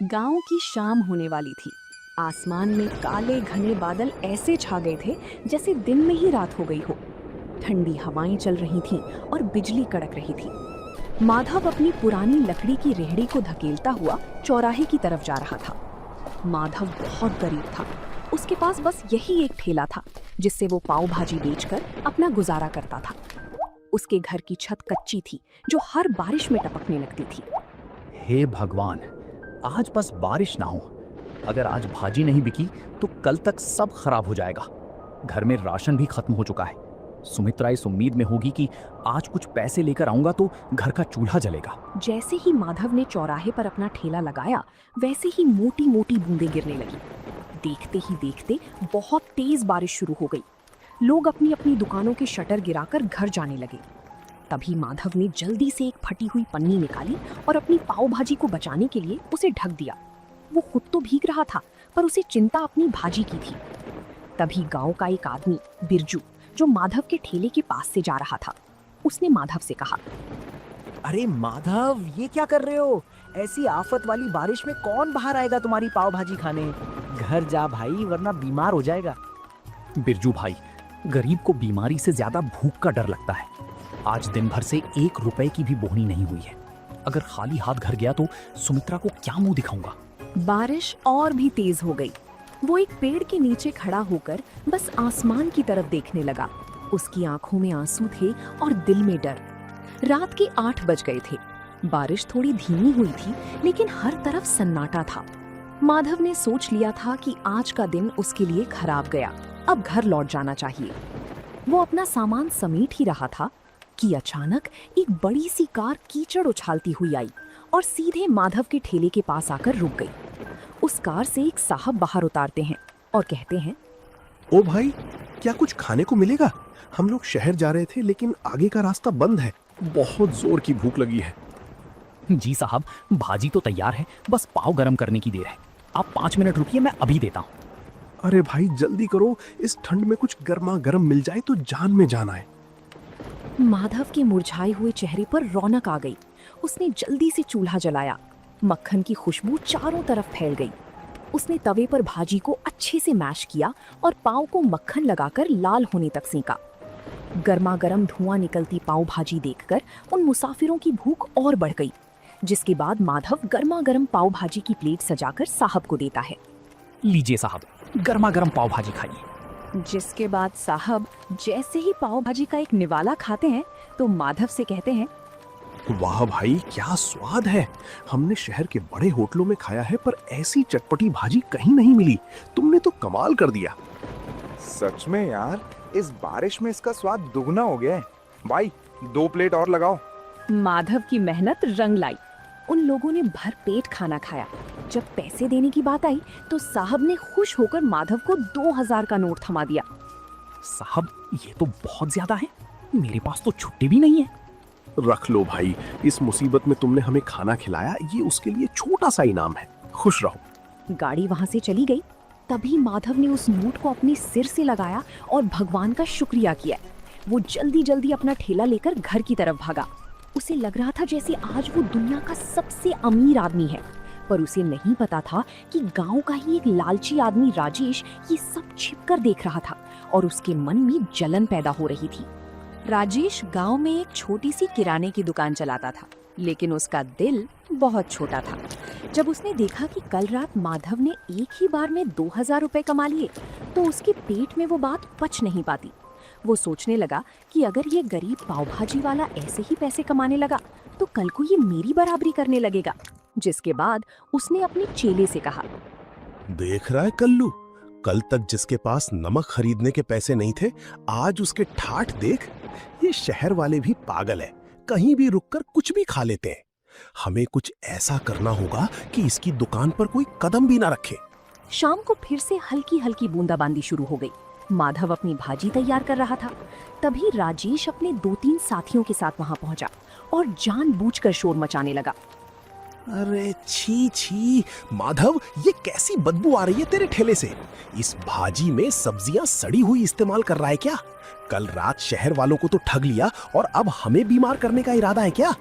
गांव की शाम होने वाली थी। आसमान में काले घने बादल ऐसे छा गए थे जैसे दिन में ही रात हो गई हो। ठंडी हवाएं चल रही थीं और बिजली कड़क रही थी। माधव अपनी पुरानी लकड़ी की रेहड़ी को धकेलता हुआ चौराहे की तरफ जा रहा था। माधव बहुत गरीब था। उसके पास बस यही एक ठेला था जिससे वो पाव भाजी बेचकर अपना गुजारा करता था। उसके घर की छत कच्ची थी जो हर बारिश में टपकने लगती थी। हे भगवान, आज बस बारिश ना हो। अगर आज भाजी नहीं बिकी तो कल तक सब खराब हो जाएगा। घर में राशन भी खत्म हो चुका है। सुमित्रा इस उम्मीद में होगी कि आज कुछ पैसे लेकर आऊंगा तो घर का चूल्हा जलेगा। जैसे ही माधव ने चौराहे पर अपना ठेला लगाया वैसे ही मोटी मोटी बूंदें गिरने लगी। देखते ही देखते बहुत तेज बारिश शुरू हो गई। लोग अपनी अपनी दुकानों के शटर गिराकर घर जाने लगे। तभी माधव ने जल्दी से एक फटी हुई पन्नी निकाली और अपनी पाव भाजी को बचाने के लिए उसे ढक दिया। वो खुद तो भीग रहा था पर उसे चिंता अपनी भाजी की थी। तभी गांव का एक आदमी बिरजू, जो माधव के ठेले के पास से जा रहा था, उसने माधव से कहा, अरे माधव, ये क्या कर रहे हो? ऐसी आफत वाली बारिश में कौन बाहर आएगा तुम्हारी पाव भाजी खाने? घर जा भाई, वरना बीमार हो जाएगा। बिरजू भाई, गरीब को बीमारी से ज्यादा भूख का डर लगता है। आज दिन भर से 1 रुपए की भी बोहनी नहीं हुई है। अगर खाली हाथ घर गया तो सुमित्रा को क्या मुंह दिखाऊंगा। बारिश और भी तेज हो गई। वो एक पेड़ के नीचे खड़ा होकर बस आसमान की तरफ देखने लगा। उसकी आंखों में आंसू थे और दिल में डर। रात के 8 बज गए थे। बारिश थोड़ी धीमी हुई थी लेकिन हर तरफ सन्नाटा था। माधव ने सोच लिया था कि आज का दिन उसके लिए खराब गया। अब घर लौट जाना चाहिए। वो अपना सामान समेट ही रहा था कि अचानक एक बड़ी सी कार कीचड़ उछालती हुई आई और सीधे माधव के ठेले के पास आकर रुक गई। उस कार से एक साहब बाहर उतारते हैं और कहते हैं, ओ भाई, क्या कुछ खाने को मिलेगा? हम लोग शहर जा रहे थे लेकिन आगे का रास्ता बंद है। बहुत जोर की भूख लगी है। जी साहब, भाजी तो तैयार है, बस पाव गरम करने की देर है। आप 5 मिनट रुकिए, मैं अभी देता हूँ। अरे भाई जल्दी करो, इस ठंड में कुछ गर्मा गर्म मिल जाए तो जान में जान आए। माधव के मुरझाए हुए चेहरे पर रौनक आ गई। उसने जल्दी से चूल्हा जलाया। मक्खन की खुशबू चारों तरफ फैल गई। उसने तवे पर भाजी को अच्छे से मैश किया और पाव को मक्खन लगाकर लाल होने तक सेंका। गर्मा गर्म धुआं निकलती पाव भाजी देखकर उन मुसाफिरों की भूख और बढ़ गई। जिसके बाद माधव गर्मा गर्म पाव भाजी की प्लेट सजाकर साहब को देता है। लीजिए साहब, गर्मा गर्म पाव भाजी खाइए। जिसके बाद साहब जैसे ही पाव भाजी का एक निवाला खाते हैं तो माधव से कहते हैं, वाह भाई, क्या स्वाद है। हमने शहर के बड़े होटलों में खाया है पर ऐसी चटपटी भाजी कहीं नहीं मिली। तुमने तो कमाल कर दिया। सच में यार, इस बारिश में इसका स्वाद दुगना हो गया है। भाई 2 प्लेट और लगाओ। माधव की मेहनत रंग लाई। उन लोगों ने भर पेट खाना खाया। जब पैसे देने की बात आई तो साहब ने खुश होकर माधव को 2000 का नोट थमा दिया। साहब, ये तो बहुत ज्यादा है। मेरे पास तो छुट्टी भी नहीं है। रख लो भाई, इस मुसीबत में तुमने हमें खाना खिलाया, ये उसके लिए छोटा सा इनाम है। खुश रहो। गाड़ी वहां से चली गई। तभी माधव ने उस नोट को अपने सिर से लगाया और भगवान का शुक्रिया किया। वो जल्दी जल्दी अपना ठेला लेकर घर की तरफ भागा। उसे लग रहा था जैसे आज वो दुनिया का सबसे अमीर आदमी है, पर उसे नहीं पता था कि गांव का ही एक लालची आदमी राजेश ये सब छिपकर देख रहा था और उसके मन में जलन पैदा हो रही थी। राजेश गांव में एक छोटी सी किराने की दुकान चलाता था, लेकिन उसका दिल बहुत छोटा था। जब उसने देखा कि कल रात माधव ने एक ही बार में 2000 रुपए कमा लिए तो उसके पेट में वो बात पच नहीं पाती। वो सोचने लगा कि अगर ये गरीब पाव भाजी वाला ऐसे ही पैसे कमाने लगा तो कल को ये मेरी बराबरी करने लगेगा। जिसके बाद उसने अपने चेले से कहा, देख रहा है कल्लू, कल तक जिसके पास नमक खरीदने के पैसे नहीं थे, आज उसके ठाठ देख। ये शहर वाले भी पागल है, कहीं भी रुककर कुछ भी खा लेते हैं। हमें कुछ ऐसा करना होगा कि इसकी दुकान पर कोई कदम भी ना रखे। शाम को फिर से हल्की हल्की बूंदाबांदी शुरू हो गई। माधव अपनी भाजी तैयार कर रहा था। तभी राजेश अपने 2-3 साथियों के साथ वहां पहुंचा और जानबूझकर शोर मचाने लगा। अरे छी छी माधव, ये कैसी बदबू आ रही है तेरे ठेले से? इस भाजी में सब्जियां सड़ी हुई इस्तेमाल कर रहा है क्या? कल रात शहर वालों को तो ठग लिया और अब हमें बीमार करने का इरादा है क्या?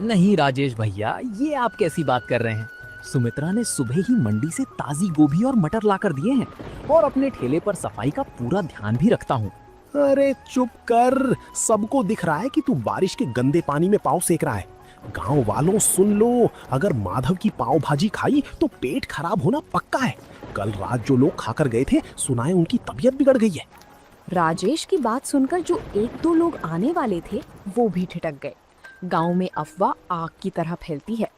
नहीं राजेश भैया, ये आप कैसी बात कर रहे हैं? सुमित्रा ने सुबह ही मंडी से ताजी गोभी और मटर लाकर दिए हैं और अपने ठेले पर सफाई का पूरा ध्यान भी रखता हूँ। अरे चुप कर, सबको दिख रहा है कि तू बारिश के गंदे पानी में पाँव सेक रहा है। गांव वालों सुन लो, अगर माधव की पाव भाजी खाई तो पेट खराब होना पक्का है। कल रात जो लोग खाकर गए थे, सुना है उनकी तबीयत बिगड़ गई है। राजेश की बात सुनकर जो एक दो लोग आने वाले थे वो भी ठिठक गए। गांव में अफवाह आग की तरह फैलती है।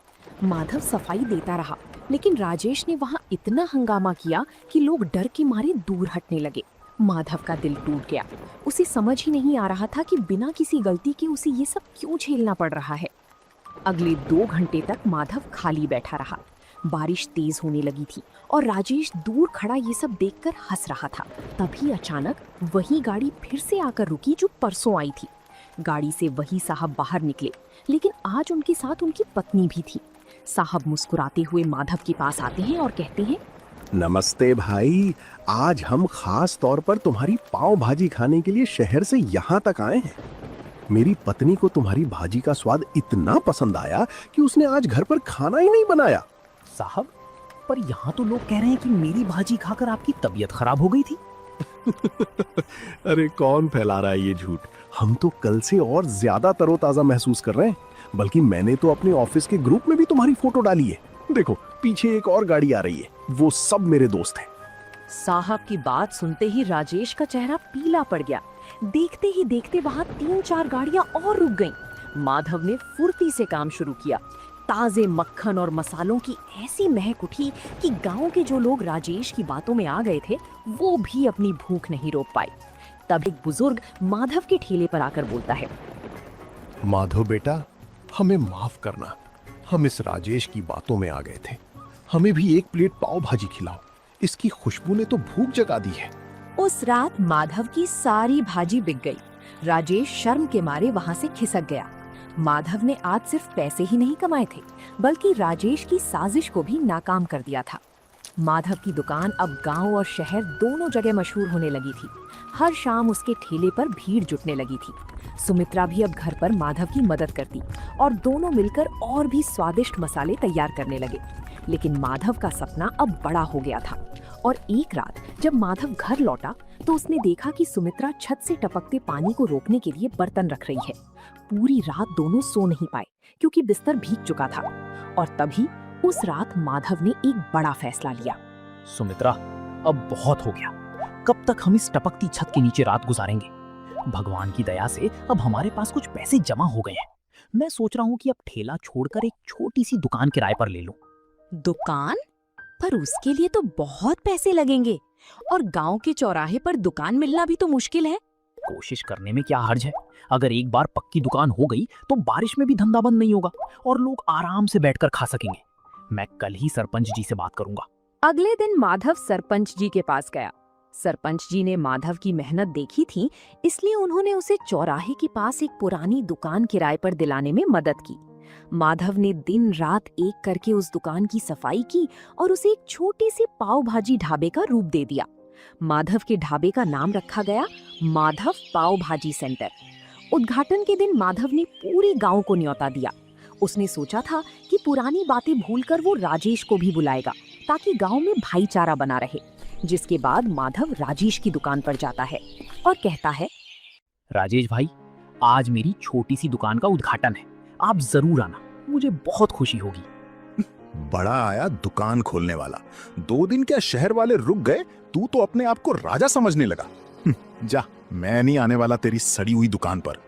माधव सफाई देता रहा, लेकिन राजेश ने वहां इतना हंगामा किया कि लोग डर के मारे दूर हटने लगे। माधव का दिल टूट गया। उसे समझ ही नहीं आ रहा था कि बिना किसी गलती के उसे ये सब क्यों झेलना पड़ रहा है। अगले 2 घंटे तक माधव खाली बैठा रहा। बारिश तेज होने लगी थी और राजेश दूर खड़ा ये सब देखकर हंस रहा था। तभी अचानक वही गाड़ी फिर से आकर रुकी जो परसों आई थी। गाड़ी से वही साहब बाहर निकले, लेकिन आज उनके साथ उनकी पत्नी भी थी। साहब मुस्कुराते हुए माधव के पास आते हैं और कहते हैं, नमस्ते भाई, आज हम खास तौर पर तुम्हारी पाव भाजी खाने के लिए शहर से यहाँ तक आए हैं। मेरी पत्नी को तुम्हारी भाजी का स्वाद इतना पसंद आया कि उसने आज घर पर खाना ही नहीं बनाया। साहब, पर यहाँ तो लोग कह रहे हैं कि मेरी भाजी खाकर आपकी तबीयत खराब हो गई थी। अरे कौन फैला रहा है ये झूठ? हम तो कल से और ज्यादा तरोताजा महसूस कर रहे हैं। बल्कि मैंने तो अपने ऑफिस के ग्रुप में भी तुम्हारी फोटो डाली है। देखो पीछे एक और गाड़ी आ रही है, वो सब मेरे दोस्त हैं। साहब की बात सुनते ही राजेश का चेहरा पीला पड़ गया। देखते ही देखते वहां 3-4 गाड़ियां और रुक गईं। माधव ने फुर्ती से काम शुरू किया। ताजे मक्खन और मसालों की ऐसी महक उठी कि गांव के जो लोग राजेश की बातों में आ गए थे वो भी अपनी भूख नहीं रोक पाए। तब एक बुजुर्ग माधव के ठेले पर आकर बोलता है, माधव बेटा, हमें माफ करना, हम इस राजेश की बातों में आ गए थे। हमें भी एक प्लेट पाव भाजी खिलाओ, इसकी खुशबू ने तो भूख जगा दी है। उस रात माधव की सारी भाजी बिक गई। राजेश शर्म के मारे वहां से खिसक गया। माधव ने आज सिर्फ पैसे ही नहीं कमाए थे, बल्कि राजेश की साजिश को भी नाकाम कर दिया था। माधव की दुकान अब गांव और शहर दोनों जगह मशहूर होने लगी थी। हर शाम उसके ठेले पर भीड़ जुटने लगी थी। सुमित्रा भी अब घर पर माधव की मदद करती और दोनों मिलकर और भी स्वादिष्ट मसाले तैयार करने लगे। लेकिन माधव का सपना अब बड़ा हो गया था और एक रात जब माधव घर लौटा तो उसने देखा कि सुमित्रा छत से टपकते पानी को रोकने के लिए बर्तन रख रही है। पूरी रात दोनों सो नहीं पाए क्योंकि बिस्तर भीग चुका था। और तभी उस रात माधव ने एक बड़ा फैसला लिया। सुमित्रा, अब बहुत हो गया। कब तक हम इस टपकती छत के नीचे रात गुजारेंगे? भगवान की दया से अब हमारे पास कुछ पैसे जमा हो गए हैं। मैं सोच रहा हूँ कि अब ठेला छोड़कर एक छोटी सी दुकान किराए पर ले लूं। दुकान? पर उसके लिए तो बहुत पैसे लगेंगे और गांव के चौराहे पर दुकान मिलना भी तो मुश्किल है। कोशिश करने में क्या हर्ज है? अगर एक बार पक्की दुकान हो गई तो बारिश में भी धंधा बंद नहीं होगा और लोग आराम से बैठकर खा सकेंगे। मैं कल ही सरपंच जी से बात करूंगा। अगले दिन माधव सरपंच जी के पास गया। सरपंच जी ने माधव की मेहनत देखी थी, इसलिए उन्होंने उसे चौराहे के पास एक पुरानी दुकान किराए पर दिलाने में मदद की। माधव ने दिन रात एक करके उस दुकान की सफाई की और उसे एक छोटी सी पाव भाजी ढाबे का रूप दे दिया। माधव के ढाबे का नाम रखा गया माधव पाव भाजी सेंटर। उद्घाटन के दिन माधव ने पूरी गांव को न्योता दिया। उसने सोचा था कि पुरानी बातें भूलकर वो राजेश को भी बुलाएगा ताकि गांव में भाईचारा बना रहे। जिसके बाद माधव राजेश की दुकान पर जाता है और कहता है, राजेश भाई, आज मेरी छोटी सी दुकान का उद्घाटन है, आप जरूर आना, मुझे बहुत खुशी होगी। बड़ा आया दुकान खोलने वाला। 2 दिन क्या शहर वाले रुक गए, तू तो अपने आप को राजा समझने लगा। जा, मैं नहीं आने वाला तेरी सड़ी हुई दुकान पर।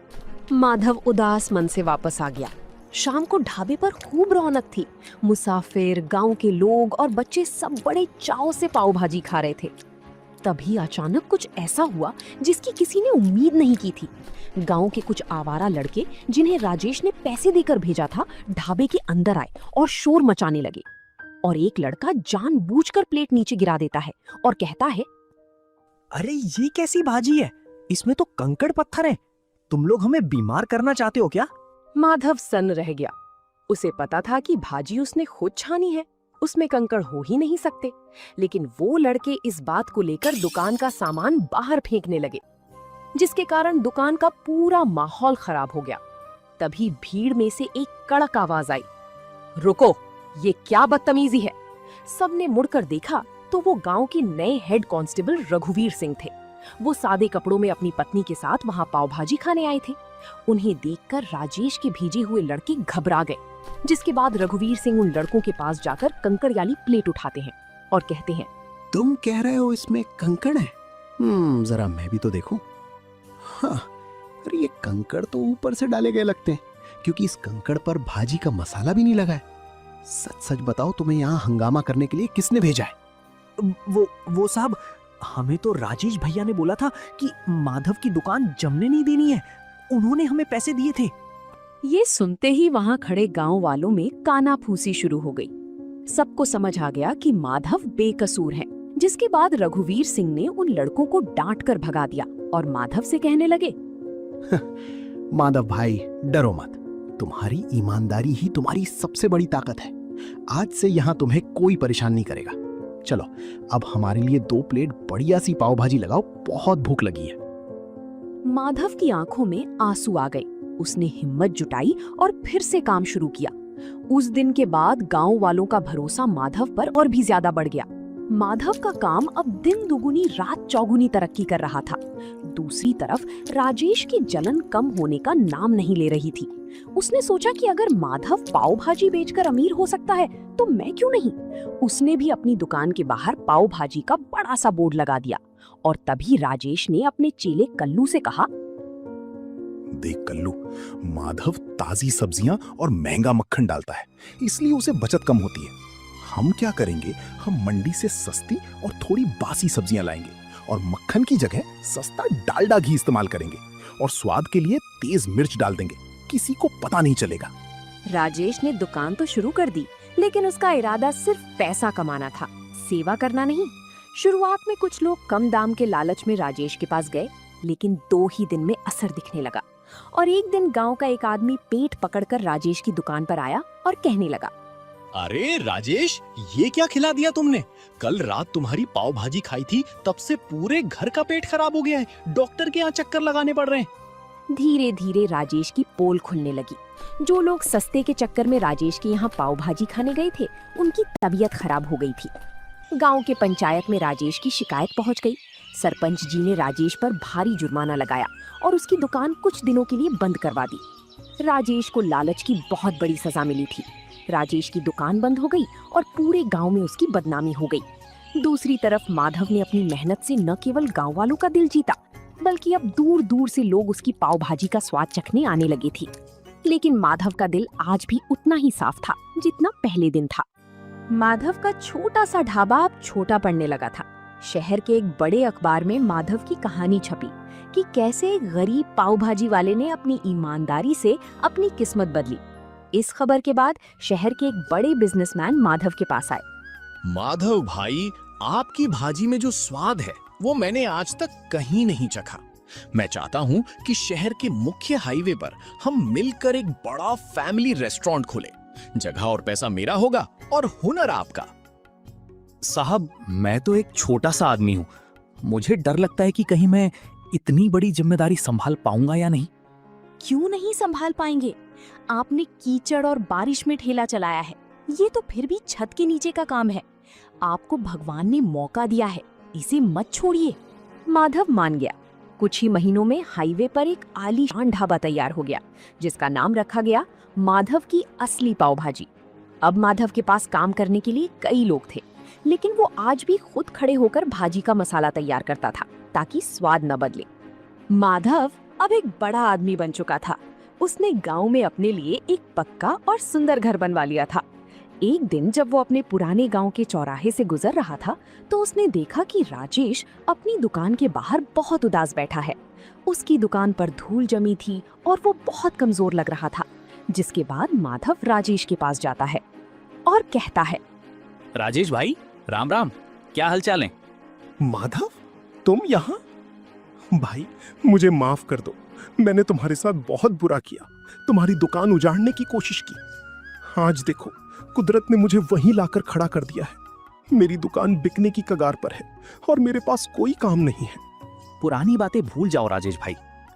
माधव उदास मन से वापस आ गया। शाम को ढाबे पर खूब रौनक थी। मुसाफिर, गांव के लोग और बच्चे सब बड़े चाव से पाव भाजी खा रहे थे। तभी अचानक कुछ ऐसा हुआ जिसकी किसी ने उम्मीद नहीं की थी। गांव के कुछ आवारा लड़के, जिन्हें राजेश ने पैसे देकर भेजा था, ढाबे के अंदर आए और शोर मचाने लगे। और एक लड़का जानबूझकर प्लेट नीचे गिरा देता है और कहता है, अरे ये कैसी भाजी है? इसमें तो कंकड़ पत्थर है। तुम लोग हमें बीमार करना चाहते हो क्या? माधव सन्न रह गया। उसे पता था कि भाजी उसने खुद छानी है, उसमें कंकड़ हो ही नहीं सकते। लेकिन वो लड़के इस बात को लेकर दुकान का सामान बाहर फेंकने लगे, जिसके कारण दुकान का पूरा माहौल खराब हो गया। तभी भीड़ में से एक कड़क आवाज आई, रुको, ये क्या बदतमीजी है। सबने मुड़कर देखा तो वो गांव के नए हेड कांस्टेबल रघुवीर सिंह थे। वो सादे कपड़ों में अपनी पत्नी के साथ वहां पाव भाजी खाने आए थे। उन्हें देखकर राजेश के भेजे हुए लड़के घबरा गए, जिसके बाद रघुवीर सिंह उन लड़कों के पास जाकर कंकड़ वाली प्लेट उठाते हैं और कहते हैं, तुम कह रहे हो इसमें कंकड़ है? जरा मैं भी तो देखूं। हाँ, अरे ये कंकड़ तो ऊपर से डाले गए लगते हैं, क्योंकि इस कंकड़ पर भाजी का मसाला भी नहीं लगा है। सच सच बताओ, तुम्हें यहाँ हंगामा करने के लिए किसने भेजा है? वो साहब, हमें तो राजेश भैया ने बोला था कि माधव की दुकान जमने नहीं देनी है। उन्होंने हमें पैसे दिए थे। ये सुनते ही वहां खड़े गांव वालों में कानाफूसी शुरू हो गई। सबको समझ आ गया कि माधव बेकसूर है, जिसके बाद रघुवीर सिंह ने उन लड़कों को डांट कर भगा दिया और माधव से कहने लगे, माधव भाई, डरो मत। तुम्हारी ईमानदारी ही तुम्हारी सबसे बड़ी ताकत है। आज से यहाँ तुम्हें कोई परेशान नहीं करेगा। चलो, अब हमारे लिए 2 प्लेट बढ़िया सी पाव भाजी लगाओ, बहुत भूख लगी है। माधव की आंखों में आंसू आ गए। उसने हिम्मत जुटाई और फिर से काम शुरू किया। उस दिन के बाद गांव वालों का भरोसा माधव पर और भी ज्यादा बढ़ गया। माधव का काम अब दिन दुगुनी रात चौगुनी तरक्की कर रहा था। दूसरी तरफ राजेश की जलन कम होने का नाम नहीं ले रही थी। उसने सोचा कि अगर माधव पाव भाजी बेचकर अमीर हो सकता है तो मैं क्यों नहीं। उसने भी अपनी दुकान के बाहर पाव भाजी का बड़ा सा बोर्ड लगा दिया और तभी राजेश ने अपने चेले कल्लू से कहा, देख कल्लू, माधव ताजी सब्जियां और महंगा मक्खन डालता है, इसलिए उसे बचत कम होती है। हम क्या करेंगे, हम मंडी से सस्ती और थोड़ी बासी सब्जियां लाएंगे और मक्खन की जगह सस्ता डालडा घी इस्तेमाल करेंगे और स्वाद के लिए तेज मिर्च डाल देंगे, किसी को पता नहीं चलेगा। राजेश ने दुकान तो शुरू कर दी, लेकिन उसका इरादा सिर्फ पैसा कमाना था, सेवा करना नहीं। शुरुआत में कुछ लोग कम दाम के लालच में राजेश के पास गए, लेकिन 2 ही दिन में असर दिखने लगा और एक दिन गांव का एक आदमी पेट पकड़कर राजेश की दुकान पर आया और कहने लगा, अरे राजेश, ये क्या खिला दिया तुमने? कल रात तुम्हारी पाव भाजी खाई थी, तब से पूरे घर का पेट खराब हो गया है। डॉक्टर के यहाँ चक्कर लगाने पड़ रहे हैं। धीरे धीरे राजेश की पोल खुलने लगी। जो लोग सस्ते के चक्कर में राजेश के यहाँ पाव भाजी खाने गए थे, उनकी तबीयत खराब हो गई थी। गांव के पंचायत में राजेश की शिकायत पहुंच गई। सरपंच जी ने राजेश पर भारी जुर्माना लगाया और उसकी दुकान कुछ दिनों के लिए बंद करवा दी। राजेश को लालच की बहुत बड़ी सजा मिली थी। राजेश की दुकान बंद हो गई और पूरे गांव में उसकी बदनामी हो गई। दूसरी तरफ माधव ने अपनी मेहनत से न केवल गांव वालों का दिल जीता, बल्कि अब दूर दूर से लोग उसकी पाव भाजी का स्वाद चखने आने लगे थे। लेकिन माधव का दिल आज भी उतना ही साफ था जितना पहले दिन था। माधव का छोटा सा ढाबा अब छोटा पड़ने लगा था। शहर के एक बड़े अखबार में माधव की कहानी छपी कि कैसे एक गरीब पाव भाजी वाले ने अपनी ईमानदारी से अपनी किस्मत बदली। इस खबर के बाद शहर के एक बड़े बिजनेसमैन माधव के पास आए। माधव भाई, आपकी भाजी में जो स्वाद है वो मैंने आज तक कहीं नहीं चखा। मैं चाहता हूँ कि शहर के मुख्य हाईवे पर हम मिलकर एक बड़ा फैमिली रेस्टोरेंट खोलें। जगह और पैसा मेरा होगा और हुनर आपका। साहब, मैं तो एक छोटा सा आदमी हूँ। मुझे डर लगता है कि कहीं मैं इतनी बड़ी जिम्मेदारी संभाल पाऊंगा या नहीं। क्यों नहीं संभाल पाएंगे? आपने कीचड़ और बारिश में ठेला चलाया है, ये तो फिर भी छत के नीचे का काम है। आपको भगवान ने मौका दिया है, इसे मत छोड़िए। माधव मान गया। कुछ ही महीनों में हाईवे पर एक आलीशान ढाबा तैयार हो गया, जिसका नाम रखा गया माधव की असली पाव भाजी। अब माधव के पास काम करने के लिए कई लोग थे, लेकिन वो आज भी खुद खड़े होकर भाजी का मसाला तैयार करता था ताकि स्वाद न बदले। माधव अब एक बड़ा आदमी बन चुका था। उसने गांव में अपने लिए एक पक्का और सुंदर घर बनवा लिया था। एक दिन जब वो अपने पुराने गांव के चौराहे से गुजर रहा था, तो उसने देखा कि राजेश अपनी दुकान के बाहर बहुत उदास बैठा है। उसकी दुकान पर धूल जमी थी और वो बहुत कमजोर लग रहा था। जिसके बाद माधव राजेश के पास जाता है और कहता है, राजेश भाई, राम राम, क्या हालचाल है? माधव, तुम यहाँ? भाई, मुझे माफ कर दो। मैंने तुम्हारे साथ बहुत बुरा किया, तुम्हारी दुकान उजाड़ने की कोशिश की। आज देखो, कुदरत ने मुझे वहीं लाकर खड़ा कर दिया है। मेरी दुकान बिकने की कगार पर है और मेरे पास कोई काम नहीं है। पुरानी बातें भूल जाओ राजेश भाई।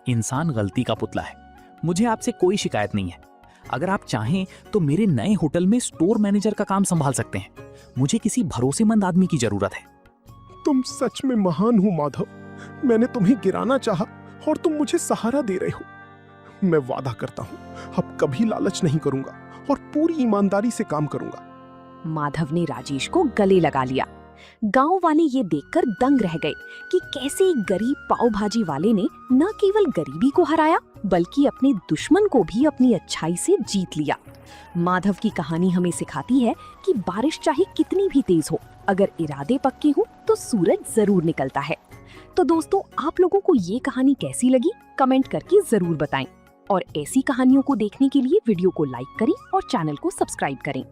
इंसान गलती का पुतला है। मुझे आपसे कोई शिकायत नहीं है। अगर आप चाहें तो मेरे नए होटल में स्टोर मैनेजर का काम संभाल सकते हैं। मुझे किसी भरोसेमंद आदमी की जरूरत है। तुम सच में महान हो माधव। मैंने तुम्हें गिराना चाहा और तुम मुझे सहारा दे रहे हो। मैं वादा करता हूँ अब कभी लालच नहीं करूंगा और पूरी ईमानदारी से काम करूंगा। माधव ने राजेश को गले लगा लिया। गांव वाले ये देखकर दंग रह गए कि कैसे एक गरीब पाव भाजी वाले ने न केवल गरीबी को हराया बल्कि अपने दुश्मन को भी अपनी अच्छाई से जीत लिया। माधव की कहानी हमें सिखाती है कि बारिश चाहे कितनी भी तेज हो, अगर इरादे पक्के हों तो सूरज जरूर निकलता है। तो दोस्तों, आप लोगों को ये कहानी कैसी लगी कमेंट करके जरूर बताएं और ऐसी कहानियों को देखने के लिए वीडियो को लाइक करें और चैनल को सब्सक्राइब करें।